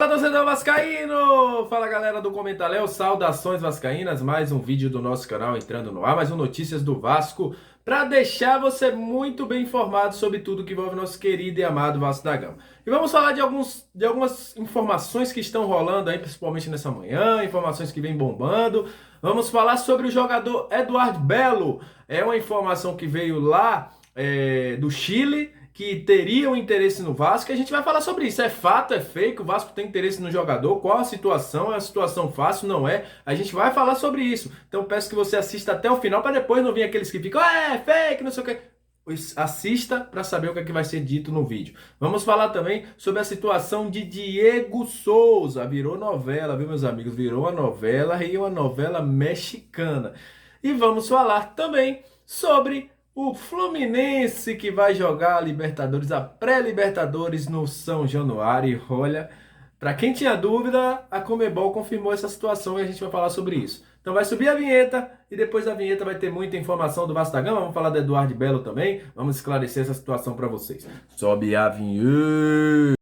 Fala, torcedor vascaíno! Fala, galera do Comentário, saudações vascaínas, mais um vídeo do nosso canal entrando no ar, mais um Notícias do Vasco, para deixar você muito bem informado sobre tudo que envolve nosso querido e amado Vasco da Gama. E vamos falar de algumas informações que estão rolando aí, principalmente nessa manhã, informações que vêm bombando. Vamos falar sobre o jogador Eduardo Belo, é uma informação que veio lá do Chile, que teria um interesse no Vasco, e a gente vai falar sobre isso. É fato, é fake, o Vasco tem interesse no jogador, qual a situação, é uma situação fácil, não é? A gente vai falar sobre isso. Então peço que você assista até o final, para depois não vir aqueles que ficam, é fake, não sei o que. Assista para saber o que é que vai ser dito no vídeo. Vamos falar também sobre a situação de Diego Souza. Virou novela, viu, meus amigos? Virou uma novela e uma novela mexicana. E vamos falar também sobre o Fluminense, que vai jogar a Libertadores, a pré-Libertadores no São Januário. E olha, para quem tinha dúvida, a Conmebol confirmou essa situação e a gente vai falar sobre isso. Então vai subir a vinheta e depois da vinheta vai ter muita informação do Vasco da Gama. Vamos falar do Eduardo Belo também. Vamos esclarecer essa situação para vocês. Sobe a vinheta.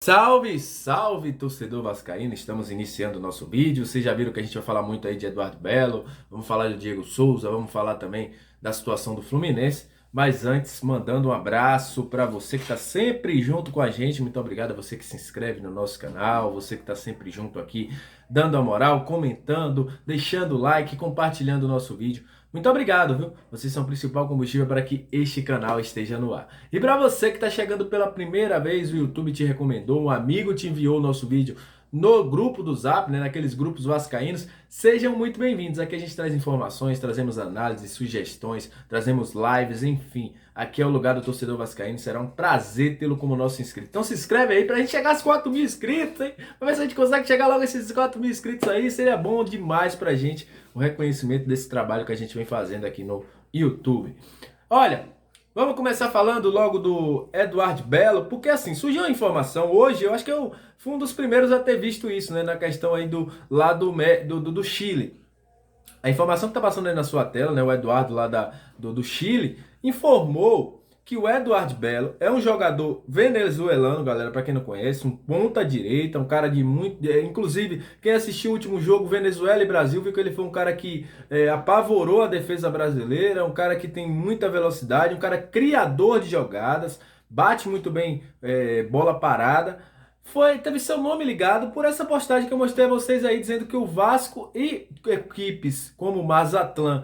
Salve, salve, torcedor vascaíno! Estamos iniciando o nosso vídeo. Vocês já viram que a gente vai falar muito aí de Eduardo Belo, vamos falar do Diego Souza, vamos falar também da situação do Fluminense. Mas antes, mandando um abraço para você que está sempre junto com a gente. Muito obrigado a você que se inscreve no nosso canal, você que está sempre junto aqui, dando a moral, comentando, deixando o like, compartilhando o nosso vídeo. Muito obrigado, viu? Vocês são o principal combustível para que este canal esteja no ar. E para você que está chegando pela primeira vez, o YouTube te recomendou, um amigo te enviou o nosso vídeo no grupo do Zap, né, naqueles grupos vascaínos, sejam muito bem-vindos. Aqui a gente traz informações, trazemos análises, sugestões, trazemos lives, enfim. Aqui é o lugar do torcedor vascaíno, será um prazer tê-lo como nosso inscrito. Então se inscreve aí pra gente chegar aos 4 mil inscritos, hein? Pra ver se a gente consegue chegar logo a esses 4 mil inscritos aí, seria bom demais pra gente o reconhecimento desse trabalho que a gente vem fazendo aqui no YouTube. Olha, vamos começar falando logo do Eduardo Belo, porque assim, surgiu uma informação hoje, eu acho que eu fui um dos primeiros a ter visto isso, né, na questão aí do Chile. A informação que está passando aí na sua tela, né, o Eduardo lá do Chile, informou que o Eduardo Belo é um jogador venezuelano, galera, para quem não conhece, um ponta direita, um cara de muito... inclusive, quem assistiu o último jogo, Venezuela e Brasil, viu que ele foi um cara que apavorou a defesa brasileira, um cara que tem muita velocidade, um cara criador de jogadas, bate muito bem bola parada. Teve seu nome ligado por essa postagem que eu mostrei a vocês aí, dizendo que o Vasco e equipes como o Mazatlán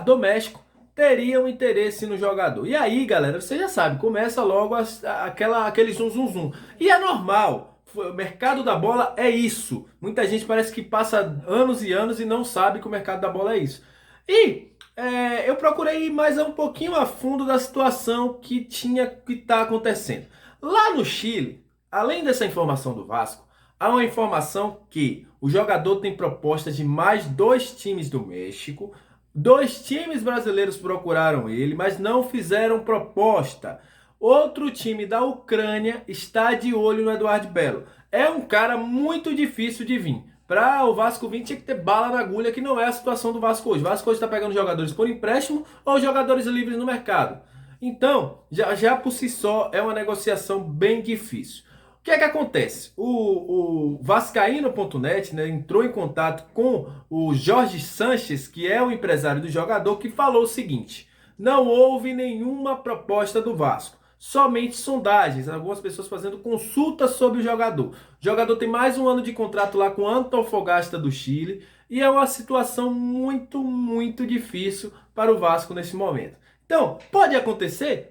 do México teriam interesse no jogador. E aí, galera, você já sabe, começa logo aquele zum zum zum. E é normal, o mercado da bola é isso. Muita gente parece que passa anos e anos e não sabe que o mercado da bola é isso. E eu procurei ir mais um pouquinho a fundo da situação que está acontecendo. Lá no Chile, além dessa informação do Vasco, há uma informação que o jogador tem propostas de mais 2 times do México. 2 times brasileiros procuraram ele, mas não fizeram proposta. Outro time da Ucrânia está de olho no Eduardo Belo. É um cara muito difícil de vir. Para o Vasco vir, tinha que ter bala na agulha, que não é a situação do Vasco hoje. O Vasco hoje está pegando jogadores por empréstimo ou jogadores livres no mercado. Então, já por si só, é uma negociação bem difícil. O que é que acontece? O Vascaíno.net, né, entrou em contato com o Jorge Sanches, que é o empresário do jogador, que falou o seguinte: não houve nenhuma proposta do Vasco, somente sondagens, algumas pessoas fazendo consultas sobre o jogador. O jogador tem mais um ano de contrato lá com o Antofagasta do Chile e é uma situação muito, muito difícil para o Vasco nesse momento. Então, pode acontecer?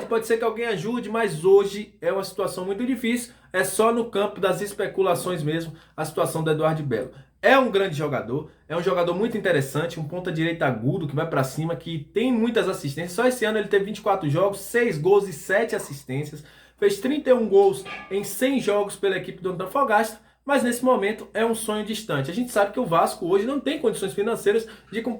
Pode ser que alguém ajude, mas hoje é uma situação muito difícil. É só no campo das especulações mesmo a situação do Eduardo Belo. É um grande jogador, é um jogador muito interessante, um ponta-direita agudo que vai para cima, que tem muitas assistências. Só esse ano ele teve 24 jogos, 6 gols e 7 assistências. Fez 31 gols em 100 jogos pela equipe do Antofagasta, mas nesse momento é um sonho distante. A gente sabe que o Vasco hoje não tem condições financeiras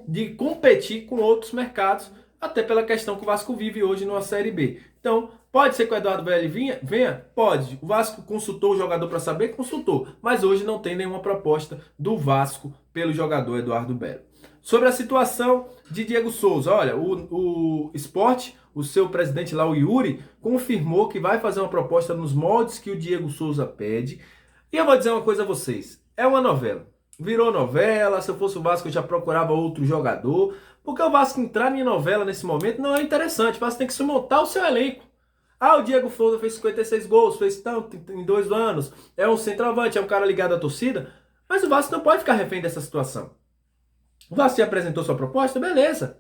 de competir com outros mercados, até pela questão que o Vasco vive hoje numa Série B. Então, Pode ser que o Eduardo Belli venha? Pode. O Vasco consultou o jogador para saber? Consultou. Mas hoje não tem nenhuma proposta do Vasco pelo jogador Eduardo Belli. Sobre a situação de Diego Souza, olha, o Sport, o seu presidente lá, o Yuri, confirmou que vai fazer uma proposta nos moldes que o Diego Souza pede. E eu vou dizer uma coisa a vocês, é uma novela. Virou novela, se eu fosse o Vasco eu já procurava outro jogador, porque o Vasco entrar em novela nesse momento não é interessante, o Vasco tem que se montar o seu elenco. Ah, o Diego Souza fez 56 gols, fez tanto em 2 anos, é um centroavante, é um cara ligado à torcida, mas o Vasco não pode ficar refém dessa situação. O Vasco já apresentou sua proposta? Beleza.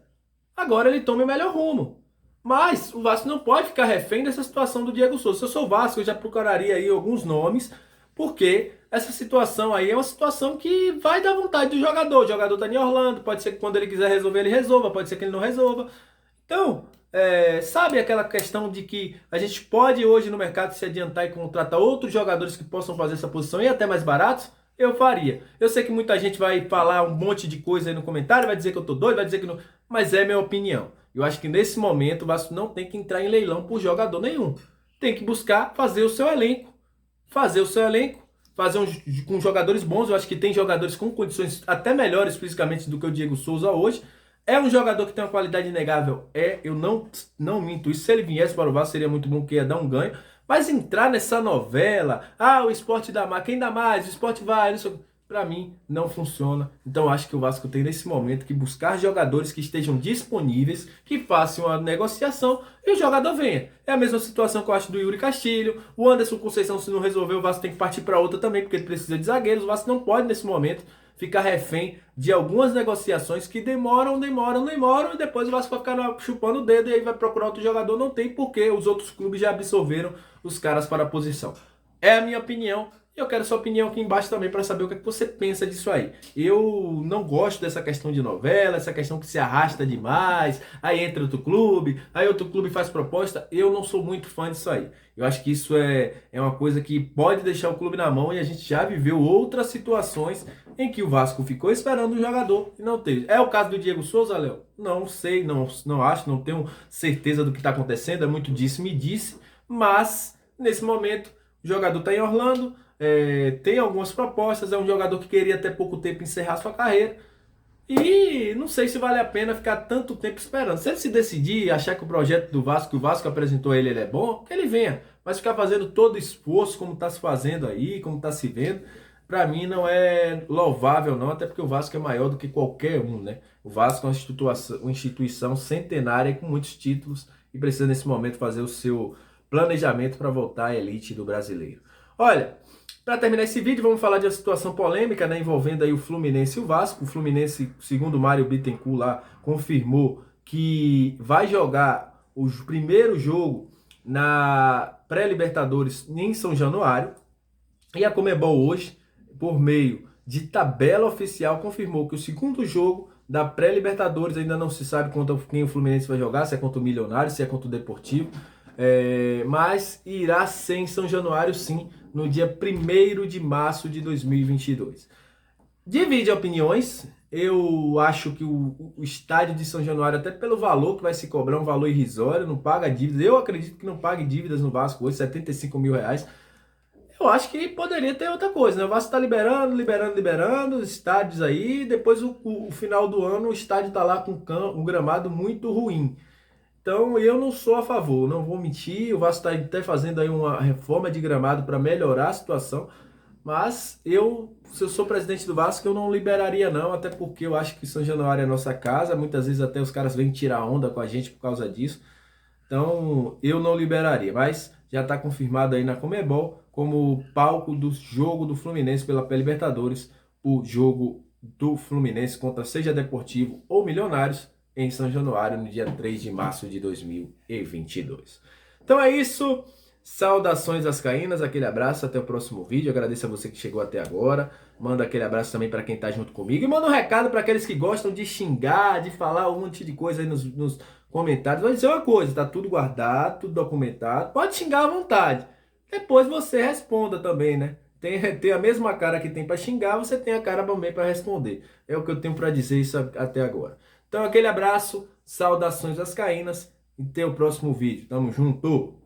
Agora ele toma o melhor rumo. Mas o Vasco não pode ficar refém dessa situação do Diego Souza. Se eu sou o Vasco, eu já procuraria aí alguns nomes, porque essa situação aí é uma situação que vai dar vontade do jogador. O jogador está em Orlando, pode ser que quando ele quiser resolver, ele resolva, pode ser que ele não resolva. Então, sabe aquela questão de que a gente pode hoje no mercado se adiantar e contratar outros jogadores que possam fazer essa posição e até mais baratos? Eu faria. Eu sei que muita gente vai falar um monte de coisa aí no comentário, vai dizer que eu tô doido, vai dizer que não, mas é minha opinião. Eu acho que nesse momento o Vasco não tem que entrar em leilão por jogador nenhum. Tem que buscar fazer o seu elenco. Fazer o seu elenco, com jogadores bons. Eu acho que tem jogadores com condições até melhores fisicamente do que o Diego Souza hoje. É um jogador que tem uma qualidade inegável. Eu não minto isso. Se ele viesse para o Vasco seria muito bom, porque ia dar um ganho. Mas entrar nessa novela, o Sport dá mais, quem dá mais, o Sport vai, para mim não funciona. Então acho que o Vasco tem nesse momento que buscar jogadores que estejam disponíveis, que façam uma negociação e o jogador venha. É a mesma situação que eu acho do Yuri Castilho. O Anderson Conceição, se não resolver, o Vasco tem que partir para outra também, porque ele precisa de zagueiros. O Vasco não pode nesse momento ficar refém de algumas negociações que demoram, e depois o Vasco vai ficar chupando o dedo e aí vai procurar outro jogador. Não tem porque os outros clubes já absorveram os caras para a posição. É a minha opinião. E eu quero sua opinião aqui embaixo também para saber o que, é que você pensa disso aí. Eu não gosto dessa questão de novela, essa questão que se arrasta demais, aí entra outro clube, aí outro clube faz proposta. Eu não sou muito fã disso aí. Eu acho que isso é uma coisa que pode deixar o clube na mão e a gente já viveu outras situações em que o Vasco ficou esperando o jogador e não teve. É o caso do Diego Souza, Léo? Não sei, não acho, não tenho certeza do que está acontecendo, é muito disse-me-disse, mas nesse momento o jogador está em Orlando, tem algumas propostas, é um jogador que queria até pouco tempo encerrar sua carreira e não sei se vale a pena ficar tanto tempo esperando. Se ele se decidir, achar que o projeto do Vasco, que o Vasco apresentou a ele, é bom, que ele venha, mas ficar fazendo todo o esforço como está se fazendo aí, como está se vendo, para mim não é louvável não, até porque o Vasco é maior do que qualquer um, né? O Vasco é uma instituição centenária com muitos títulos e precisa nesse momento fazer o seu planejamento para voltar à elite do brasileiro. Olha, para terminar esse vídeo, vamos falar de uma situação polêmica, né, envolvendo aí o Fluminense e o Vasco. O Fluminense, segundo o Mário Bittencourt lá, confirmou que vai jogar o primeiro jogo na pré-Libertadores em São Januário. E a Conmebol hoje, por meio de tabela oficial, confirmou que o segundo jogo da pré-Libertadores, ainda não se sabe contra quem o Fluminense vai jogar, se é contra o Milionário, se é contra o Deportivo, mas irá ser em São Januário sim, no dia 1º de março de 2022. Divide opiniões, eu acho que o estádio de São Januário, até pelo valor que vai se cobrar, um valor irrisório, não paga dívidas, eu acredito que não pague dívidas no Vasco hoje, 75 mil reais. Eu acho que poderia ter outra coisa, né? O Vasco está liberando os estádios aí, depois o final do ano o estádio está lá com um gramado muito ruim. Então eu não sou a favor, não vou mentir, o Vasco está até fazendo aí uma reforma de gramado para melhorar a situação, mas se eu sou presidente do Vasco, eu não liberaria não, até porque eu acho que São Januário é a nossa casa, muitas vezes até os caras vêm tirar onda com a gente por causa disso, então eu não liberaria, mas já está confirmado aí na Conmebol como palco do jogo do Fluminense pela Libertadores, o jogo do Fluminense contra seja Deportivo ou Milionários, em São Januário, no dia 3 de março de 2022. Então é isso. Saudações vascaínas, aquele abraço, até o próximo vídeo. Agradeço a você que chegou até agora. Manda aquele abraço também para quem tá junto comigo. E manda um recado para aqueles que gostam de xingar, de falar um monte de coisa aí nos comentários. Vou dizer uma coisa, tá tudo guardado, tudo documentado. Pode xingar à vontade. Depois você responda também, né? Tem a mesma cara que tem para xingar, você tem a cara também para responder. É o que eu tenho para dizer isso até agora. Então aquele abraço, saudações vascaínas e até o próximo vídeo. Tamo junto!